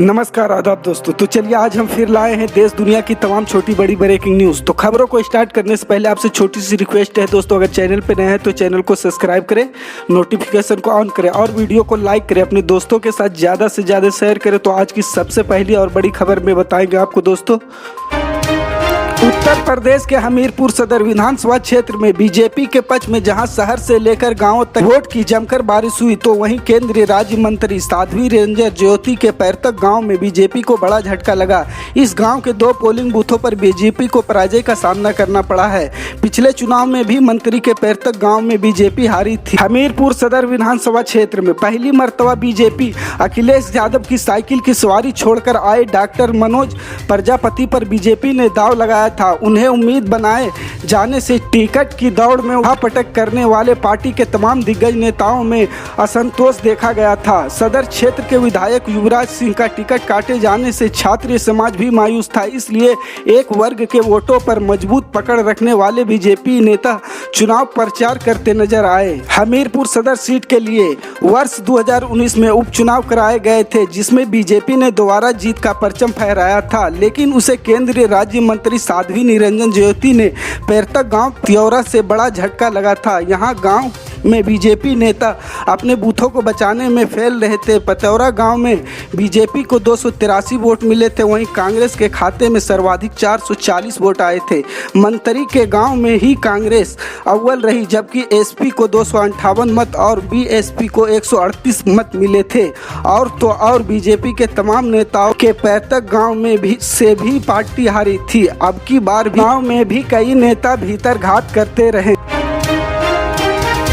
नमस्कार आदाब दोस्तों। तो चलिए आज हम फिर लाए हैं देश दुनिया की तमाम छोटी बड़ी ब्रेकिंग न्यूज़। तो खबरों को स्टार्ट करने से पहले आपसे छोटी सी रिक्वेस्ट है दोस्तों, अगर चैनल पे नए हैं तो चैनल को सब्सक्राइब करें, नोटिफिकेशन को ऑन करें और वीडियो को लाइक करें, अपने दोस्तों के साथ ज़्यादा से ज़्यादा शेयर करें। तो आज की सबसे पहली और बड़ी खबर में बताएंगे आपको दोस्तों, उत्तर प्रदेश के हमीरपुर सदर विधानसभा क्षेत्र में बीजेपी के पक्ष में जहां शहर से लेकर गांवों तक वोट की जमकर बारिश हुई, तो वहीं केंद्रीय राज्य मंत्री साध्वी निरंजन ज्योति के पैतृक गांव में बीजेपी को बड़ा झटका लगा। इस गांव के 2 पोलिंग बूथों पर बीजेपी को पराजय का सामना करना पड़ा है। पिछले चुनाव में भी मंत्री के पैतृक गाँव में बीजेपी हारी थी। हमीरपुर सदर विधानसभा क्षेत्र में पहली मर्तबा बीजेपी अखिलेश यादव की साइकिल की सवारी छोड़कर आए डॉक्टर मनोज प्रजापति पर बीजेपी ने दांव लगाया था। उन्हें उम्मीद बनाए जाने से टिकट की दौड़ में उठापटक करने वाले पार्टी के तमाम दिग्गज नेताओं में असंतोष देखा गया था। सदर क्षेत्र के विधायक युवराज सिंह का टिकट काटे जाने से छात्र समाज भी मायूस था। इसलिए एक वर्ग के वोटों पर मजबूत पकड़ रखने वाले बीजेपी नेता चुनाव प्रचार करते नजर आए। हमीरपुर सदर सीट के लिए वर्ष 2019 में उपचुनाव कराए गए थे, जिसमें बीजेपी ने दोबारा जीत का परचम फहराया था, लेकिन उसे केंद्रीय राज्य मंत्री साध्वी निरंजन ज्योति ने पैतृक गांव त्योरा से बड़ा झटका लगा था। यहां गांव में बीजेपी नेता अपने बूथों को बचाने में फेल रहे थे। पतौरा गांव में बीजेपी को 283 वोट मिले थे, वहीं कांग्रेस के खाते में सर्वाधिक 440 वोट आए थे। मंत्री के गांव में ही कांग्रेस अव्वल रही, जबकि एसपी को 258 मत और बीएसपी को 138 मत मिले थे। और बीजेपी के तमाम नेताओं के पैतृक गांव में भी पार्टी हारी थी। अब की बार गांव में भी कई नेता भीतर घात करते रहे।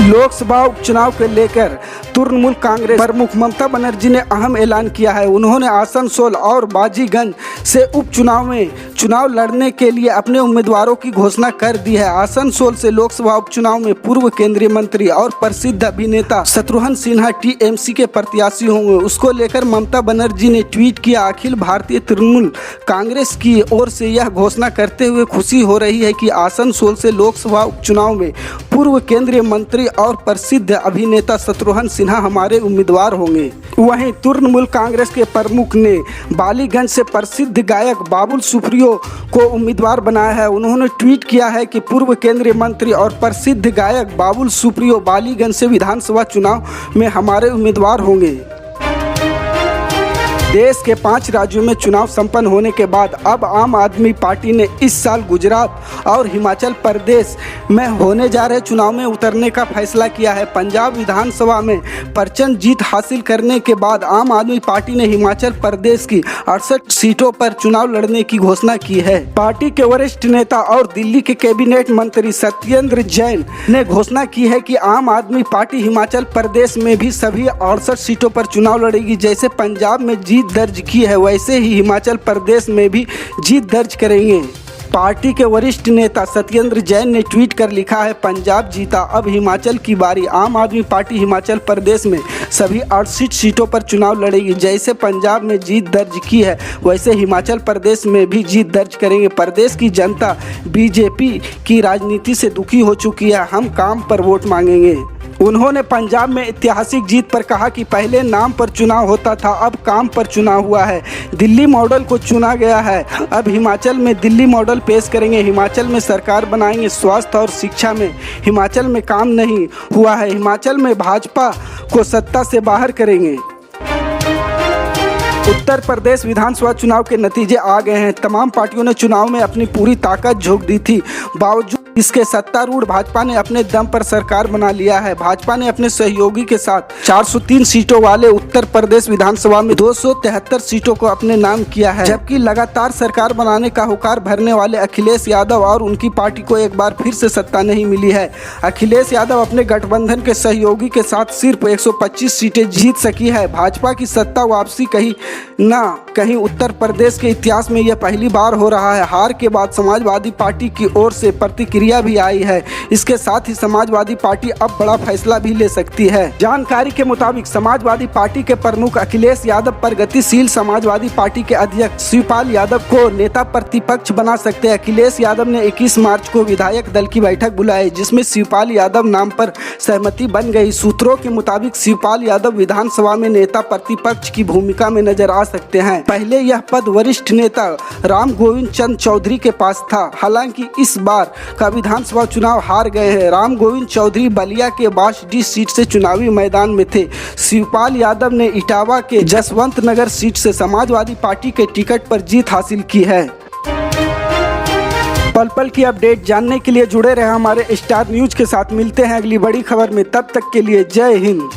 लोकसभा उपचुनाव को लेकर तृणमूल कांग्रेस प्रमुख ममता बनर्जी ने अहम ऐलान किया है। उन्होंने आसनसोल और बाजीगंज से उपचुनाव में चुनाव लड़ने के लिए अपने उम्मीदवारों की घोषणा कर दी है। आसनसोल से लोकसभा उपचुनाव में पूर्व केंद्रीय मंत्री और प्रसिद्ध अभिनेता शत्रुघ्न सिन्हा टीएमसी के प्रत्याशी होंगे। उसको लेकर ममता बनर्जी ने ट्वीट किया। अखिल भारतीय तृणमूल कांग्रेस की ओर से यह घोषणा करते हुए खुशी हो रही है कि आसनसोल से लोकसभा उपचुनाव में पूर्व केंद्रीय मंत्री और प्रसिद्ध अभिनेता शत्रुघ्न सिन्हा हमारे उम्मीदवार होंगे। वहीं तृणमूल कांग्रेस के प्रमुख ने बालीगंज से प्रसिद्ध गायक बाबुल सुप्रियो को उम्मीदवार बनाया है। उन्होंने ट्वीट किया है कि पूर्व केंद्रीय मंत्री और प्रसिद्ध गायक बाबुल सुप्रियो बालीगंज से विधानसभा चुनाव में हमारे उम्मीदवार होंगे। देश के 5 राज्यों में चुनाव संपन्न होने के बाद अब आम आदमी पार्टी ने इस साल गुजरात और हिमाचल प्रदेश में होने जा रहे चुनाव में उतरने का फैसला किया है। पंजाब विधानसभा में प्रचंड जीत हासिल करने के बाद आम आदमी पार्टी ने हिमाचल प्रदेश की 68 सीटों पर चुनाव लड़ने की घोषणा की है। पार्टी के वरिष्ठ नेता और दिल्ली के कैबिनेट मंत्री सत्येंद्र जैन ने घोषणा की है कि आम आदमी पार्टी हिमाचल प्रदेश में भी सभी 68 सीटों पर चुनाव लड़ेगी। जैसे पंजाब में जीत दर्ज की है, वैसे ही हिमाचल प्रदेश में भी जीत दर्ज करेंगे। पार्टी के वरिष्ठ नेता सत्येंद्र जैन ने ट्वीट कर लिखा है, पंजाब जीता, अब हिमाचल की बारी। आम आदमी पार्टी हिमाचल प्रदेश में सभी 68 सीटों पर चुनाव लड़ेगी। जैसे पंजाब में जीत दर्ज की है, वैसे हिमाचल प्रदेश में भी जीत दर्ज करेंगे। प्रदेश की जनता बीजेपी की राजनीति से दुखी हो चुकी है, हम काम पर वोट मांगेंगे। उन्होंने पंजाब में ऐतिहासिक जीत पर कहा कि पहले नाम पर चुनाव होता था, अब काम पर चुनाव हुआ है। दिल्ली मॉडल को चुना गया है, अब हिमाचल में दिल्ली मॉडल पेश करेंगे। हिमाचल में सरकार बनाएंगे। स्वास्थ्य और शिक्षा में हिमाचल में काम नहीं हुआ है, हिमाचल में भाजपा को सत्ता से बाहर करेंगे। उत्तर प्रदेश विधानसभा चुनाव के नतीजे आ गए हैं। तमाम पार्टियों ने चुनाव में अपनी पूरी ताकत झोंक दी थी। बावजूद इसके सत्तारूढ़ भाजपा ने अपने दम पर सरकार बना लिया है। भाजपा ने अपने सहयोगी के साथ 403 सीटों वाले उत्तर प्रदेश विधानसभा में 273 सीटों को अपने नाम किया है, जबकि लगातार सरकार बनाने का हुंकार भरने वाले अखिलेश यादव और उनकी पार्टी को एक बार फिर से सत्ता नहीं मिली है। अखिलेश यादव अपने गठबंधन के सहयोगी के साथ सिर्फ 125 सीटें जीत सकी है। भाजपा की सत्ता वापसी कहीं ना कहीं उत्तर प्रदेश के इतिहास में यह पहली बार हो रहा है। हार के बाद समाजवादी पार्टी की ओर से प्रतिक्रिया प्रतिक्रिया भी आई है। इसके साथ ही समाजवादी पार्टी अब बड़ा फैसला भी ले सकती है। जानकारी के मुताबिक समाजवादी पार्टी के प्रमुख अखिलेश यादव प्रगतिशील समाजवादी पार्टी के अध्यक्ष शिवपाल यादव को नेता प्रतिपक्ष बना सकते हैं। अखिलेश यादव ने 21 मार्च को विधायक दल की बैठक बुलाई, जिसमें शिवपाल यादव नाम पर सहमति बन गई। सूत्रों के मुताबिक शिवपाल यादव विधानसभा में नेता प्रतिपक्ष की भूमिका में नजर आ सकते हैं। पहले यह पद वरिष्ठ नेता राम गोविंद चंद चौधरी के पास था। हालांकि इस बार का विधानसभा चुनाव हार गए हैं। राम गोविंद चौधरी बलिया के बासडी सीट से चुनावी मैदान में थे। शिवपाल यादव ने इटावा के जसवंत नगर सीट से समाजवादी पार्टी के टिकट पर जीत हासिल की है। पल पल की अपडेट जानने के लिए जुड़े रहे हमारे स्टार न्यूज के साथ। मिलते हैं अगली बड़ी खबर में, तब तक के लिए जय हिंद।